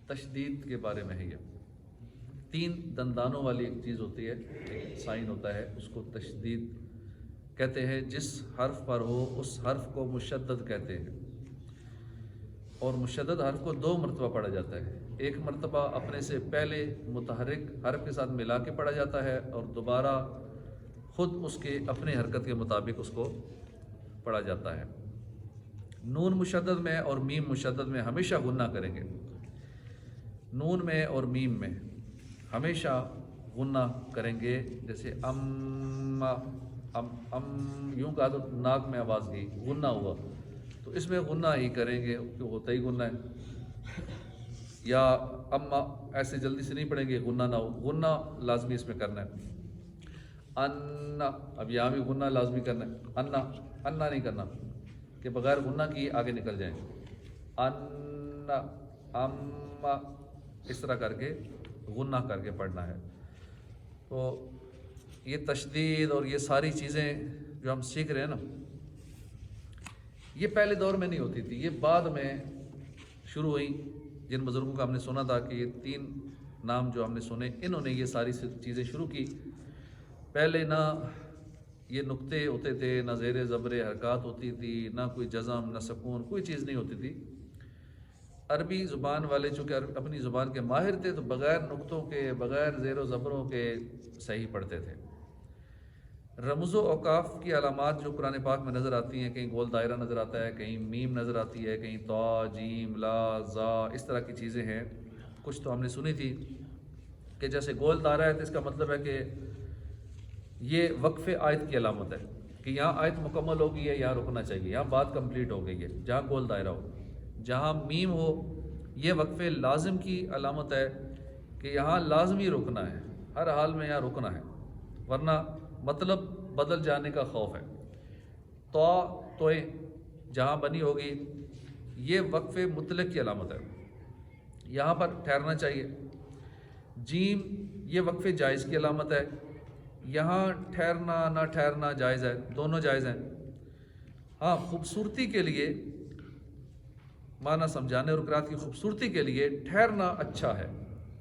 تشدید کے بارے میں ہے یہ. 3 دندانوں والی ایک چیز ہوتی ہے، ایک سائن ہوتا ہے، اس کو تشدید کہتے ہیں. جس حرف پر ہو اس حرف کو مشدد کہتے ہیں، اور مشدد حرف کو 2 مرتبہ پڑھا جاتا ہے. ایک مرتبہ اپنے سے پہلے متحرک حرف کے ساتھ ملا کے پڑھا جاتا ہے، اور دوبارہ خود اس کے اپنے حرکت کے مطابق اس کو پڑھا جاتا ہے. نون مشدد میں اور میم مشدد میں ہمیشہ غنہ کریں گے. نون میں اور میم میں ہمیشہ غنہ کریں گے. جیسے یوں کہا تو ناک میں آواز گئی، غنہ ہوا، تو اس میں غنہ ہی کریں گے کہ ہوتا ہی غنہ ہے. یا اما ایسے جلدی سے نہیں پڑھیں گے غنہ نہ ہو، غنہ لازمی اس میں کرنا ہے. انا، اب یہاں بھی غنہ لازمی کرنا ہے. انا نہیں کرنا کہ بغیر غنہ کی آگے نکل جائیں. انا، اما، اس طرح کر کے غنہ کر کے پڑھنا ہے. تو یہ تشدید اور یہ ساری چیزیں جو ہم سیکھ رہے ہیں نا، یہ پہلے دور میں نہیں ہوتی تھی، یہ بعد میں شروع ہوئی. جن بزرگوں کا ہم نے سنا تھا کہ یہ 3 نام جو ہم نے سنے، انہوں نے یہ ساری چیزیں شروع کی. پہلے نہ یہ نقطے ہوتے تھے، نہ زیر زبر حرکات ہوتی تھی، نہ کوئی جزم، نہ سکون، کوئی چیز نہیں ہوتی تھی. عربی زبان والے چونکہ اپنی زبان کے ماہر تھے تو بغیر نقطوں کے، بغیر زیر و زبروں کے صحیح پڑھتے تھے. رمز و اوقاف کی علامات جو قرآن پاک میں نظر آتی ہیں، کہیں گول دائرہ نظر آتا ہے، کہیں میم نظر آتی ہے، کہیں طا، جیم، لا، زا، اس طرح کی چیزیں ہیں. کچھ تو ہم نے سنی تھی کہ جیسے گول دائرہ ہے تو اس کا مطلب ہے کہ یہ وقف آیت کی علامت ہے کہ یہاں آیت مکمل ہو گئی ہے، یہاں رکنا چاہیے، یہاں بات کمپلیٹ ہو گئی ہے جہاں گول دائرہ ہو. جہاں میم ہو یہ وقف لازم کی علامت ہے کہ یہاں لازمی رکنا ہے، ہر حال میں یہاں رکنا ہے، ورنہ مطلب بدل جانے کا خوف ہے. توئے جہاں بنی ہوگی یہ وقف مطلق کی علامت ہے، یہاں پر ٹھہرنا چاہیے. جیم یہ وقف جائز کی علامت ہے، یہاں ٹھہرنا نہ ٹھہرنا جائز ہے، دونوں جائز ہیں. ہاں خوبصورتی کے لیے، معنی سمجھانے اور قرات کی خوبصورتی کے لیے ٹھہرنا اچھا ہے.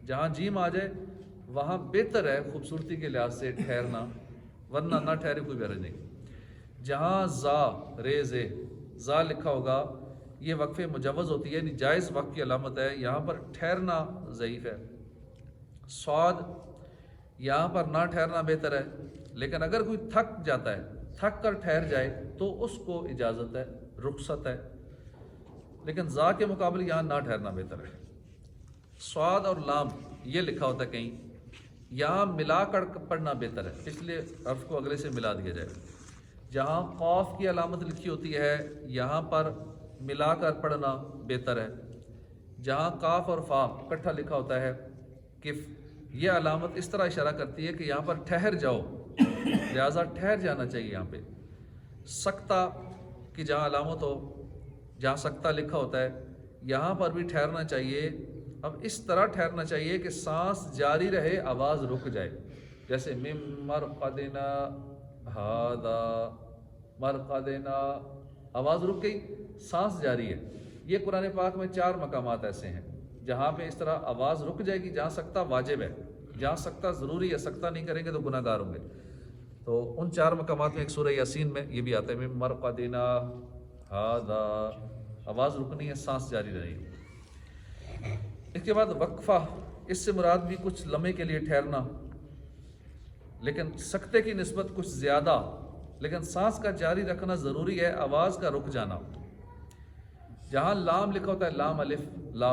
جہاں جیم آ جائے وہاں بہتر ہے خوبصورتی کے لحاظ سے ٹھہرنا، ورنہ نہ ٹھہرے کوئی غرض نہیں. جہاں زا لکھا ہوگا یہ وقف مجوز ہوتی ہے، یعنی جائز وقت کی علامت ہے، یہاں پر ٹھہرنا ضعیف ہے. صاد یہاں پر نہ ٹھہرنا بہتر ہے، لیکن اگر کوئی تھک جاتا ہے، تھک کر ٹھہر جائے تو اس کو اجازت ہے، رخصت ہے، لیکن زا کے مقابلے یہاں نہ ٹھہرنا بہتر ہے. صاد اور لام یہ لکھا ہوتا ہے کہیں، یہاں ملا کر پڑھنا بہتر ہے، اس لیے حرف کو اگلے سے ملا دیا جائے. جہاں قاف کی علامت لکھی ہوتی ہے یہاں پر ملا کر پڑھنا بہتر ہے. جہاں قاف اور فا اکٹھا لکھا ہوتا ہے کف، یہ علامت اس طرح اشارہ کرتی ہے کہ یہاں پر ٹھہر جاؤ، لہذا ٹھہر جانا چاہیے. یہاں پہ سکتہ کی جہاں علامت ہو، جہاں سکتہ لکھا ہوتا ہے یہاں پر بھی ٹھہرنا چاہیے. اب اس طرح ٹھہرنا چاہیے کہ سانس جاری رہے، آواز رک جائے. جیسے مم مرقدنا ہاذا، مرقدنا، آواز رک گئی، سانس جاری ہے. یہ قرآن پاک میں 4 مقامات ایسے ہیں جہاں پہ اس طرح آواز رک جائے گی، جہاں سکتہ واجب ہے، جہاں سکتہ ضروری ہے، سکتہ نہیں کریں گے تو گناہ گار ہوں گے. تو ان 4 مقامات میں ایک سورہ یاسین میں یہ بھی آتا ہے، مم مرقدنا ہاذا، آواز رکنی ہے، سانس جاری رہی. اس کے بعد وقفہ، اس سے مراد بھی کچھ لمحے کے لیے ٹھہرنا، لیکن سکتے کی نسبت کچھ زیادہ، لیکن سانس کا جاری رکھنا ضروری ہے، آواز کا رک جانا. جہاں لام لکھا ہوتا ہے، لام الف لا،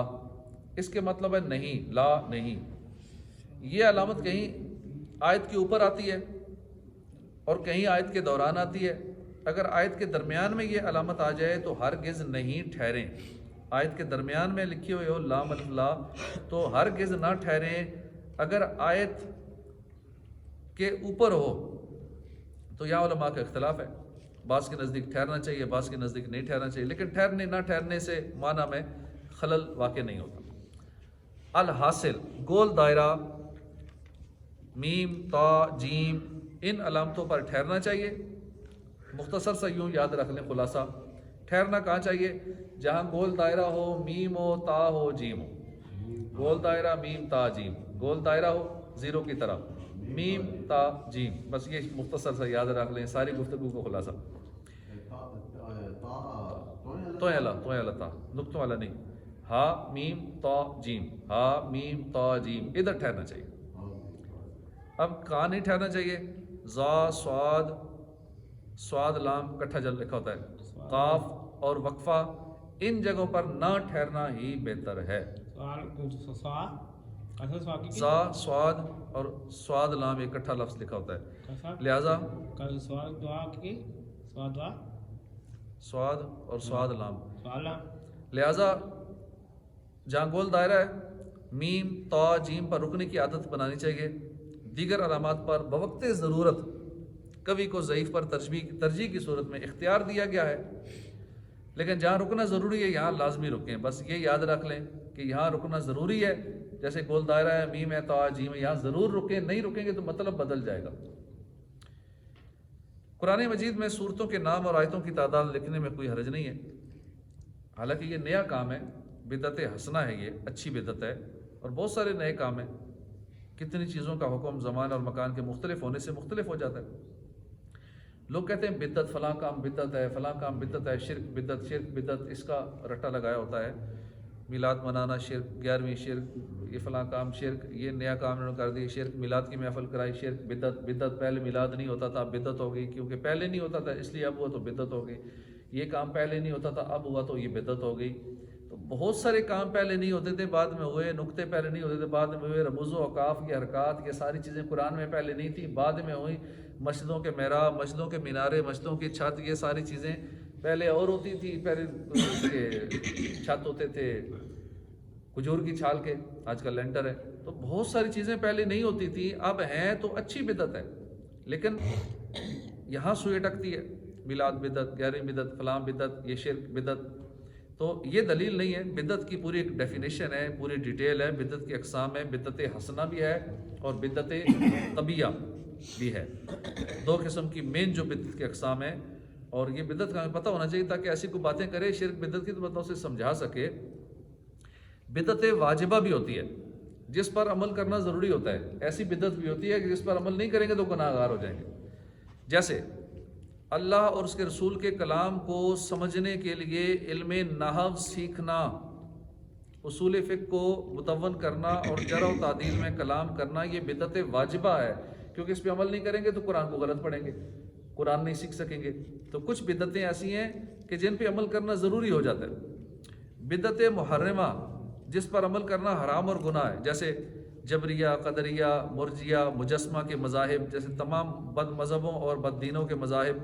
اس کے مطلب ہے نہیں، لا نہیں. یہ علامت کہیں آیت کے اوپر آتی ہے اور کہیں آیت کے دوران آتی ہے. اگر آیت کے درمیان میں یہ علامت آ جائے تو ہرگز نہیں ٹھہریں. آیت کے درمیان میں لکھی ہوئی ہو لام الف لا تو ہرگز نہ ٹھہریں. اگر آیت کے اوپر ہو تو یہاں علماء کا اختلاف ہے، بعض کے نزدیک ٹھہرنا چاہیے، بعض کے نزدیک نہیں ٹھہرنا چاہیے، لیکن ٹھہرنے نہ ٹھہرنے سے معنی میں خلل واقع نہیں ہوتا. الحاصل گول دائرہ، میم، تا، جیم، ان علامتوں پر ٹھہرنا چاہیے. مختصر سا یوں یاد رکھ لیں خلاصہ، ٹھہرنا کہاں چاہیے؟ جہاں گول دائرہ ہو، میم ہو، تا ہو، جیم ہو. گول دائرہ میم تا جیم، گول دائرہ ہو زیرو کی طرح، میم تا جیم، بس یہ مختصر سا یاد رکھ لیں ساری گفتگو کو خلاصہ. تو اعلیٰ تا نقطوں والا نہیں، ہا میم تا جیم، ہا میم تا جیم، ادھر ٹھہرنا چاہیے. اب کہاں نہیں ٹھہرنا چاہیے؟ زا سواد، سواد لام کٹھا جل لکھا ہوتا ہے، قاف اور وقفہ ان جگہوں پر نہ ٹھہرنا ہی بہتر ہے. زا سواد اور سواد لام ایک کٹھا لفظ لکھا ہوتا ہے، لہذا سواد اور سواد لام، لہذا جہاں گول دائرہ ہے میم تا جیم پر رکنے کی عادت بنانی چاہیے. دیگر علامات پر بوقت ضرورت کبھی کو ضعیف پر ترجیح کی صورت میں اختیار دیا گیا ہے، لیکن جہاں رکنا ضروری ہے یہاں لازمی رکیں. بس یہ یاد رکھ لیں کہ یہاں رکنا ضروری ہے، جیسے گول دائرہ ہے میم ہے تا جیم ہے، یہاں ضرور رکیں، نہیں رکیں گے تو مطلب بدل جائے گا. قرآن مجید میں صورتوں کے نام اور آیتوں کی تعداد لکھنے میں کوئی حرج نہیں ہے، حالانکہ یہ نیا کام ہے، بدعت حسنہ ہے، یہ اچھی بدعت ہے. اور بہت سارے نئے کام ہیں، کتنی چیزوں کا حکم زمان اور مکان کے مختلف ہونے سے مختلف ہو جاتا ہے. لوگ کہتے ہیں بدعت فلاں کام بدعت ہے، فلاں کام بدعت ہے، شرک بدعت، شرک بدعت، اس کا رٹا لگایا ہوتا ہے. میلاد منانا شرک، 11ویں شرک، یہ فلاں کام شرک، یہ نیا کام انہوں نے کر دیا شرک، میلاد کی محفل کرائی شرک، بدعت. بدعت پہلے میلاد نہیں ہوتا تھا اب بدعت ہو گئی، کیونکہ پہلے نہیں ہوتا تھا اس لیے اب ہوا تو بدعت ہو گئی. یہ کام پہلے نہیں ہوتا تھا اب ہوا تو یہ بدعت ہو گئی. تو بہت سارے کام پہلے نہیں ہوتے تھے بعد میں ہوئے، نقطے پہلے نہیں ہوتے تھے بعد میں ہوئے، رموز و اوقاف کی حرکات، یہ ساری چیزیں قرآن میں پہلے نہیں تھیں بعد میں ہوئیں. مسجدوں کے محراب، مسجدوں کے مینارے، مسجدوں کی چھت، یہ ساری چیزیں پہلے اور ہوتی تھی. پہلے چھت ہوتے تھے کھجور کی چھال کے، آج کل لینٹر ہے. تو بہت ساری چیزیں پہلے نہیں ہوتی تھی، اب ہیں تو اچھی بدعت ہے. لیکن یہاں سوئی اٹکتی ہے، میلاد بدعت، 11ویں بدعت، فلاں بدعت، یہ شرک بدعت. تو یہ دلیل نہیں ہے. بدعت کی پوری ایک ڈیفینیشن ہے، پوری ڈیٹیل ہے. بدعت کی اقسام ہے، بدعت حسنہ بھی ہے اور بدعت طبیعہ بھی ہے. دو قسم کی مین جو بدعت کی اقسام ہیں، اور یہ بدعت کا ہمیں پتہ ہونا چاہیے تاکہ ایسی کوئی باتیں کرے شرک بدعت کی تو مطلب اسے سمجھا سکے. بدعت واجبہ بھی ہوتی ہے جس پر عمل کرنا ضروری ہوتا ہے، ایسی بدعت بھی ہوتی ہے کہ جس پر عمل نہیں کریں گے تو گناہ گار ہو جائیں گے. جیسے اللہ اور اس کے رسول کے کلام کو سمجھنے کے لیے علم نحو سیکھنا، اصول فقہ کو متون کرنا اور جرح و تعدیل میں کلام کرنا، یہ بدعت واجبہ ہے. کیونکہ اس پہ عمل نہیں کریں گے تو قرآن کو غلط پڑھیں گے، قرآن نہیں سیکھ سکیں گے. تو کچھ بدعتیں ایسی ہیں کہ جن پہ عمل کرنا ضروری ہو جاتا ہے. بدعت محرمہ جس پر عمل کرنا حرام اور گناہ ہے، جیسے جبریہ، قدریہ، مرجیہ، مجسمہ کے مذاہب، جیسے تمام بد مذہبوں اور بد دینوں کے مذاہب،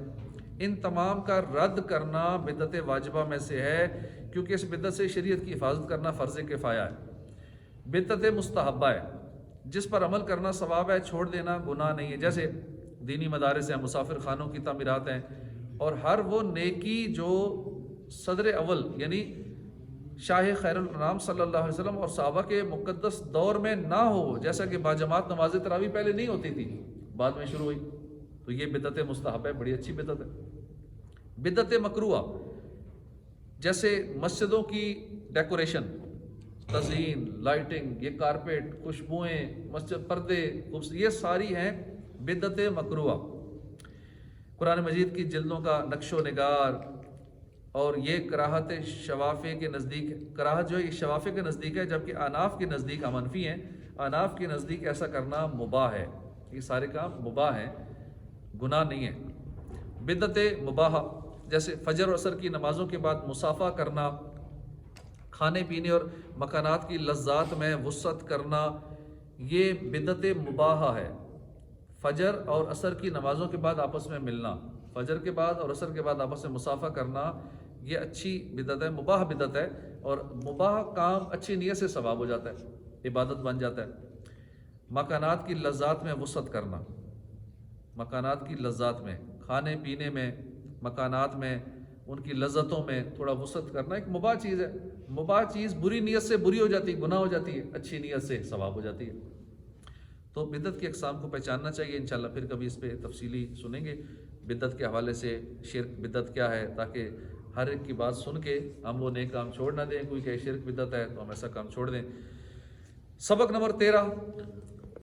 ان تمام کا رد کرنا بدعت واجبہ میں سے ہے، کیونکہ اس بدعت سے شریعت کی حفاظت کرنا فرض کفایہ ہے. بدعت مستحبہ ہے جس پر عمل کرنا ثواب ہے، چھوڑ دینا گناہ نہیں ہے، جیسے دینی مدارس ہیں، مسافر خانوں کی تعمیرات ہیں، اور ہر وہ نیکی جو صدر اول یعنی شاہ خیر الانام صلی اللہ علیہ وسلم اور صحابہ کے مقدس دور میں نہ ہو، جیسا کہ باجماعت نماز تراویح پہلے نہیں ہوتی تھی بعد میں شروع ہوئی، تو یہ بدعت مستحب ہے، بڑی اچھی بدعت ہے. بدعت مکروہ جیسے مسجدوں کی ڈیکوریشن، تزئین، لائٹنگ، یہ کارپیٹ، خوشبوئیں، مسجد پردے، یہ ساری ہیں بدعت مکروہ. قرآن مجید کی جلدوں کا نقش و نگار، اور یہ کراہت شوافے کے نزدیک، کراہت جو ہے یہ شوافے کے نزدیک ہے، جبکہ اناف کے نزدیک منفی ہیں. اناف کے نزدیک ایسا کرنا مباح ہے، یہ سارے کام مباح ہیں، گناہ نہیں ہے. بدعت مباح جیسے فجر اور عصر کی نمازوں کے بعد مصافحہ کرنا، کھانے پینے اور مکانات کی لذات میں وسعت کرنا، یہ بدعت مباح ہے. فجر اور عصر کی نمازوں کے بعد آپس میں ملنا، فجر کے بعد اور عصر کے بعد آپس میں مصافحہ کرنا، یہ اچھی بدعت ہے، مباح بدعت ہے. اور مباح کام اچھی نیت سے ثواب ہو جاتا ہے، عبادت بن جاتا ہے. مکانات کی لذات میں وسعت کرنا، مکانات کی لذات میں، کھانے پینے میں، مکانات میں، ان کی لذتوں میں تھوڑا وسعت کرنا ایک مباح چیز ہے. مباح چیز بری نیت سے بری ہو جاتی ہے، گناہ ہو جاتی ہے، اچھی نیت سے ثواب ہو جاتی ہے. تو بدعت کی اقسام کو پہچاننا چاہیے. انشاءاللہ پھر کبھی اس پہ تفصیلی سنیں گے بدعت کے حوالے سے، شرک بدعت کیا ہے، تاکہ ہر ایک کی بات سن کے ہم وہ نیک کام چھوڑ نہ دیں. کوئی کہے شرک بدعت ہے تو ہم ایسا کام چھوڑ دیں. سبق نمبر 13